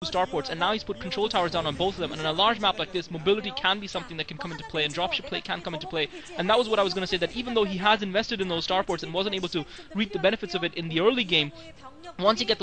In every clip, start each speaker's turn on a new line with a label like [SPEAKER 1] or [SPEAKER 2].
[SPEAKER 1] starports, and now he's put control towers down on both of them. And in a large map like this, mobility can be something that can come into play, and dropship play can come into play. And that was what I was going to say, that even though he has invested in those starports and wasn't able to reap the benefits of it in the early game, once he gets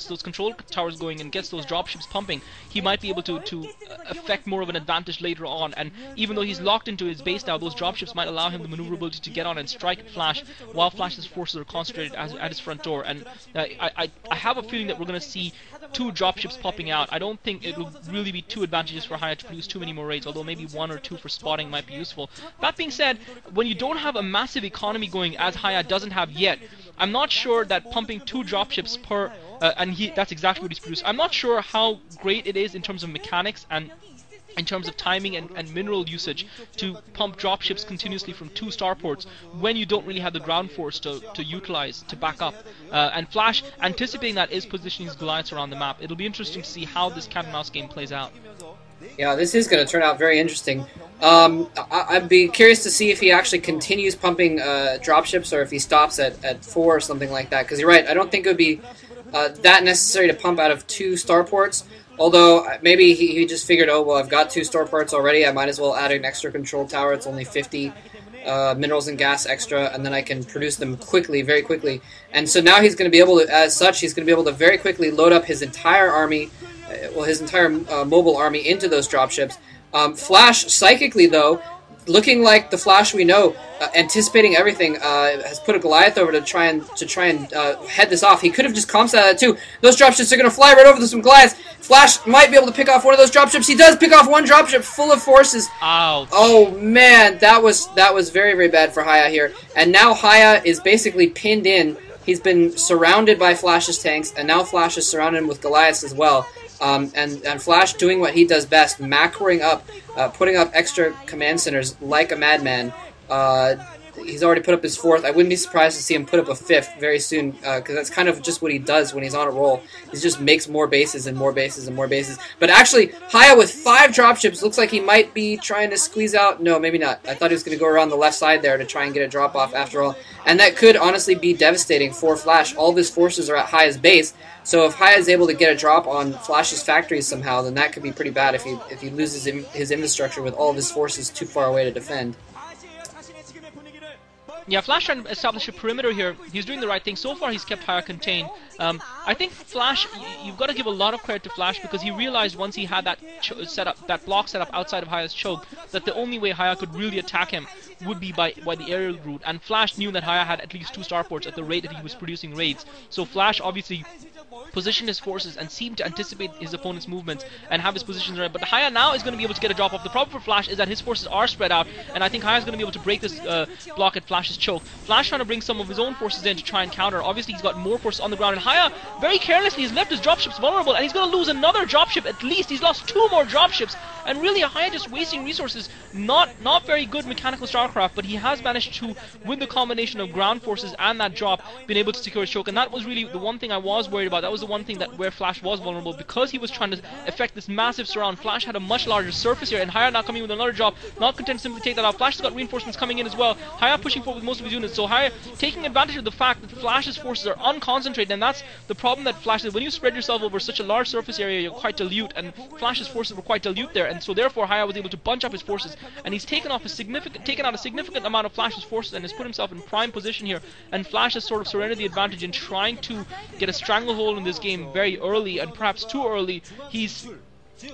[SPEAKER 1] those control towers going and gets those dropships pumping, he might be able to affect more of an advantage later on. And even though he's locked into his base now, those dropships might allow him the maneuverability to get on and strike at Flash while Flash's forces are concentrated at his front door. And I have a feeling that we're going to see 2 dropships popping out. I don't think it will really be too advantageous for Hiya to produce too many more raids, although maybe 1 or 2 for spotting might be useful. That being said, when you don't have a massive economy going, as Hiya doesn't have yet, I'm not sure that pumping 2 dropships per, that's exactly what he's produced. I'm not sure how great it is in terms of mechanics and in terms of timing and mineral usage to pump dropships continuously from 2 starports when you don't really have the ground force to utilize, to back up. And Flash, anticipating that, is positioning his Goliaths around the map. It'll be interesting to see how this cat and mouse game plays out.
[SPEAKER 2] Yeah, this is going to turn out very interesting. I'd be curious to see if he actually continues pumping dropships or if he stops at 4 or something like that. Because you're right, I don't think it would be that necessary to pump out of 2 starports. Although, maybe he just figured, oh, well, I've got 2 starports already, I might as well add an extra control tower. It's only 50 minerals and gas extra, and then I can produce them quickly, very quickly. And so now he's going to be able to, as such, he's going to be able to very quickly load up his entire army, his entire mobile army into those dropships. Flash, psychically, though, looking like the Flash we know, anticipating everything, has put a Goliath over to try and head this off. He could have just comped that too. Those dropships are going to fly right over some Goliaths. Flash might be able to pick off one of those dropships. He does pick off one dropship full of forces.
[SPEAKER 1] Ouch.
[SPEAKER 2] Oh man, that was very, very bad for Hiya here. And now Hiya is basically pinned in. He's been surrounded by Flash's tanks, and now Flash is surrounded him with Goliaths as well. And Flash doing what he does best, macroing up, putting up extra command centers like a madman. He's already put up his 4th. I wouldn't be surprised to see him put up a 5th very soon, because that's kind of just what he does when he's on a roll. He just makes more bases and more bases and more bases. But actually, Hiya with 5 dropships looks like he might be trying to squeeze out. No, maybe not. I thought he was going to go around the left side there to try and get a drop off after all. And that could honestly be devastating for Flash. All of his forces are at Hiya's base. So if Hiya is able to get a drop on Flash's factories somehow, then that could be pretty bad if he loses his infrastructure with all of his forces too far away to defend.
[SPEAKER 1] Yeah, Flash trying to establish a perimeter here. He's doing the right thing. So far, he's kept Hiya contained. I think Flash, you've got to give a lot of credit to Flash, because he realized once he had that block set up outside of Hiya's choke, that the only way Hiya could really attack him would be by the aerial route. And Flash knew that Hiya had at least 2 starports at the rate that he was producing raids. So Flash obviously positioned his forces and seemed to anticipate his opponent's movements and have his positions right. But Hiya now is going to be able to get a drop off. The problem for Flash is that his forces are spread out, and I think Hiya is going to be able to break this block at Flash's choke. Flash trying to bring some of his own forces in to try and counter. Obviously, he's got more forces on the ground, and Hiya very carelessly has left his dropships vulnerable, and he's going to lose another dropship at least. He's lost 2 more dropships, and really Hiya just wasting resources. Not very good mechanical StarCraft, but he has managed to, with the combination of ground forces and that drop, been able to secure his choke. And that was really the one thing I was worried about. That was the one thing that where Flash was vulnerable, because he was trying to effect this massive surround. Flash had a much larger surface here, and Hiya now coming with another drop, not content to simply take that out. Flash has got reinforcements coming in as well. Hiya pushing forward with most of his units, so Hiya taking advantage of the fact that Flash's forces are unconcentrated, and that's the problem that Flash is. When you spread yourself over such a large surface area, you're quite dilute, and Flash's forces were quite dilute there, and so therefore Hiya was able to bunch up his forces, and he's taken out a significant amount of Flash's forces and has put himself in prime position here. And Flash has sort of surrendered the advantage in trying to get a stranglehold in this game very early, and perhaps too early. He's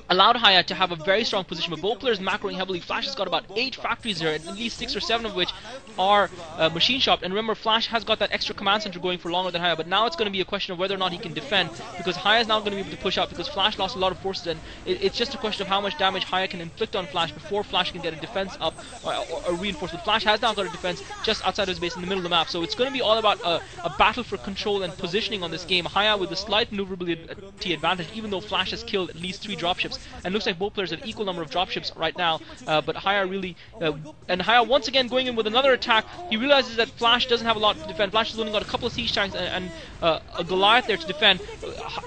[SPEAKER 1] allowed Hiya to have a very strong position, but both players macroing heavily. Flash has got about 8 factories here, at least 6 or 7 of which are machine shopped. And remember, Flash has got that extra command center going for longer than Hiya, but now it's going to be a question of whether or not he can defend, because Hiya is now going to be able to push out, because Flash lost a lot of forces, and it's just a question of how much damage Hiya can inflict on Flash before Flash can get a defense up or reinforce. But Flash has now got a defense just outside of his base in the middle of the map, so it's going to be all about a battle for control and positioning on this game. Hiya with a slight maneuverability advantage, even though Flash has killed at least 3 dropships dropships, and looks like both players have equal number of dropships right now. But Hiya really, and Hiya once again going in with another attack. He realizes that Flash doesn't have a lot to defend. Flash has only got a couple of siege tanks and a Goliath there to defend.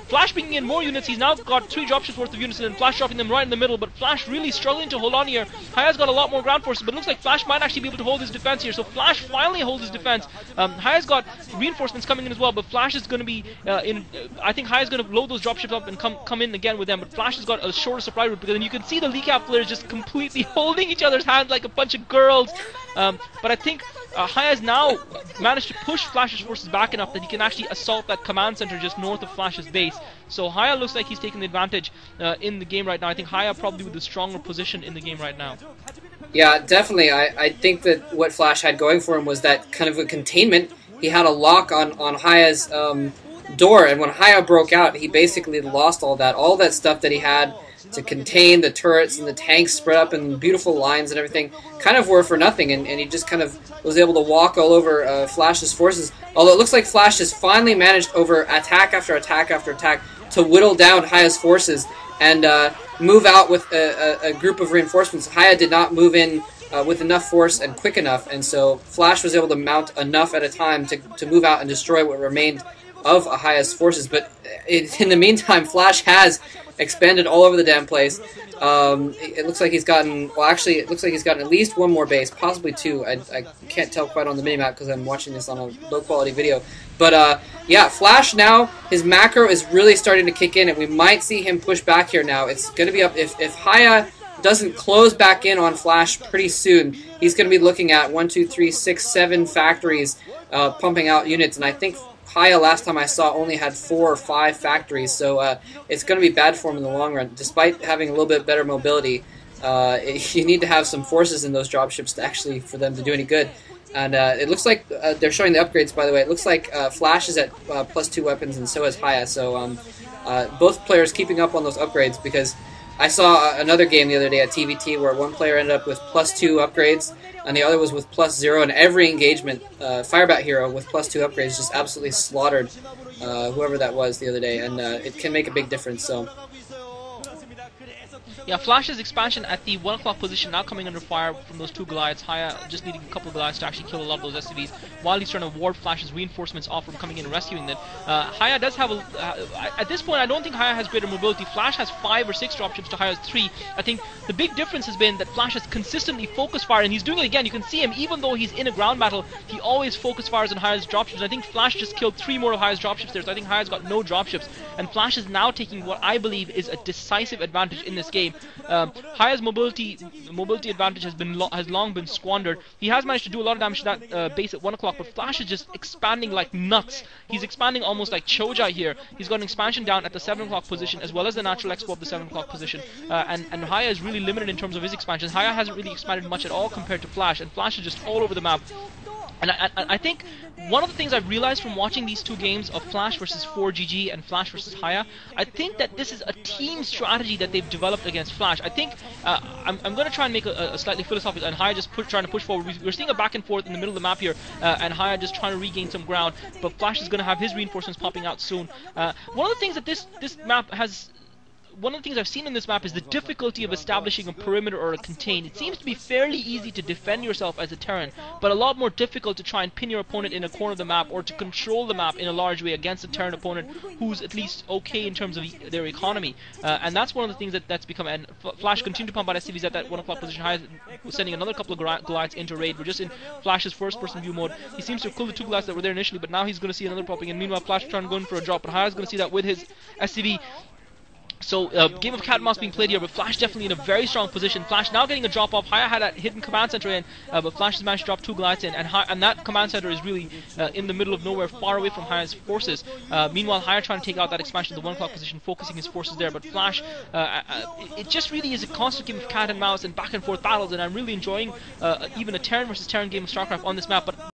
[SPEAKER 1] Flash bringing in more units. He's now got 3 dropships worth of units, and Flash dropping them right in the middle. But Flash really struggling to hold on here. Hiya's got a lot more ground forces, but it looks like Flash might actually be able to hold his defense here. So Flash finally holds his defense. Hiya's got reinforcements coming in as well, but Flash is going to be I think Hiya's going to load those dropships up and come in again with them. But Flash has got a shorter supply route, because then you can see the Lee Cap players just completely holding each other's hands like a bunch of girls. But I think Hiya's now managed to push Flash's forces back enough that he can actually assault that command center just north of Flash's base. So Hiya looks like he's taking the advantage in the game right now. I think Hiya probably with the stronger position in the game right now.
[SPEAKER 2] Yeah, definitely. I think that what Flash had going for him was that kind of a containment. He had a lock on Hiya's door, and when Hiya broke out, he basically lost all that stuff that he had to contain the turrets and the tanks spread up in beautiful lines and everything, kind of were for nothing, and he just kind of was able to walk all over Flash's forces. Although it looks like Flash has finally managed, over attack after attack after attack, to whittle down Hiya's forces and move out with a group of reinforcements. Hiya did not move in with enough force and quick enough, and so Flash was able to mount enough at a time to move out and destroy what remained of Hiya's forces. But in the meantime, Flash has expanded all over the damn place. It looks like he's gotten, well, actually, it looks like he's gotten at least 1 more base, possibly 2. I can't tell quite on the minimap because I'm watching this on a low-quality video. But, yeah, Flash now, his macro is really starting to kick in, and we might see him push back here now. It's going to be up, if Hiya doesn't close back in on Flash pretty soon, he's going to be looking at 1, 2, 3, 6, 7 factories pumping out units, and I think Hiya, last time I saw, only had 4 or 5 factories, so it's going to be bad for him in the long run. Despite having a little bit better mobility, you need to have some forces in those dropships to actually, for them to do any good. And it looks like, they're showing the upgrades, by the way, it looks like Flash is at +2 weapons, and so is Hiya, so both players keeping up on those upgrades, because I saw another game the other day at TVT where one player ended up with +2 upgrades, and the other was with +0, and every engagement, Firebat Hero with +2 upgrades just absolutely slaughtered whoever that was the other day, and it can make a big difference, so.
[SPEAKER 1] Yeah, Flash's expansion at the 1 o'clock position now coming under fire from those 2 Goliaths. Hiya just needing a couple of Goliaths to actually kill a lot of those SCVs, while he's trying to ward Flash's reinforcements off from coming in and rescuing them. Hiya does have at this point, I don't think Hiya has greater mobility. Flash has 5 or 6 dropships to Hiya's 3. I think the big difference has been that Flash has consistently focus fire, and he's doing it again. You can see him, even though he's in a ground battle, he always focus fires on Hiya's dropships. I think Flash just killed 3 more of Hiya's dropships there, so I think Hiya's got no dropships, and Flash is now taking what I believe is a decisive advantage in this game. Hiya's mobility advantage has long been squandered. He has managed to do a lot of damage to that base at 1 o'clock, but Flash is just expanding like nuts. He's expanding almost like Choja here. He's got an expansion down at the 7 o'clock position, as well as the natural expo of the 7 o'clock position. And Hiya is really limited in terms of his expansion. Hiya hasn't really expanded much at all compared to Flash, and Flash is just all over the map. And I think one of the things I've realized from watching these 2 games of Flash versus 4GG and Flash versus Hiya, I think that this is a team strategy that they've developed against Flash. I think I'm going to try and make a slightly philosophical, and Hiya just trying to push forward. We're seeing a back and forth in the middle of the map here, and Hiya just trying to regain some ground, but Flash is going to have his reinforcements popping out soon. One of the things that this map has... One of the things I've seen in this map is the difficulty of establishing a perimeter or a contain. It seems to be fairly easy to defend yourself as a Terran, but a lot more difficult to try and pin your opponent in a corner of the map, or to control the map in a large way against a Terran opponent who's at least okay in terms of their economy. And that's one of the things that's become... And Flash continued to pump out SCVs at that 1 o'clock position. Hiya was sending another couple of Goliaths into raid. We're just in Flash's first-person view mode. He seems to have killed the 2 Goliaths that were there initially, but now he's going to see another popping in. Meanwhile, Flash trying to go in for a drop, but Hiya's going to see that with his SCV. So, game of cat and mouse being played here, but Flash definitely in a very strong position. Flash now getting a drop off. Hiya had that hidden command center in, but Flash has managed to drop 2 Goliaths in, and that command center is really in the middle of nowhere, far away from Hiya's forces. Meanwhile, Hiya trying to take out that expansion to the 1 o'clock position, focusing his forces there, but Flash, it just really is a constant game of cat and mouse and back and forth battles, and I'm really enjoying even a Terran versus Terran game of StarCraft on this map. But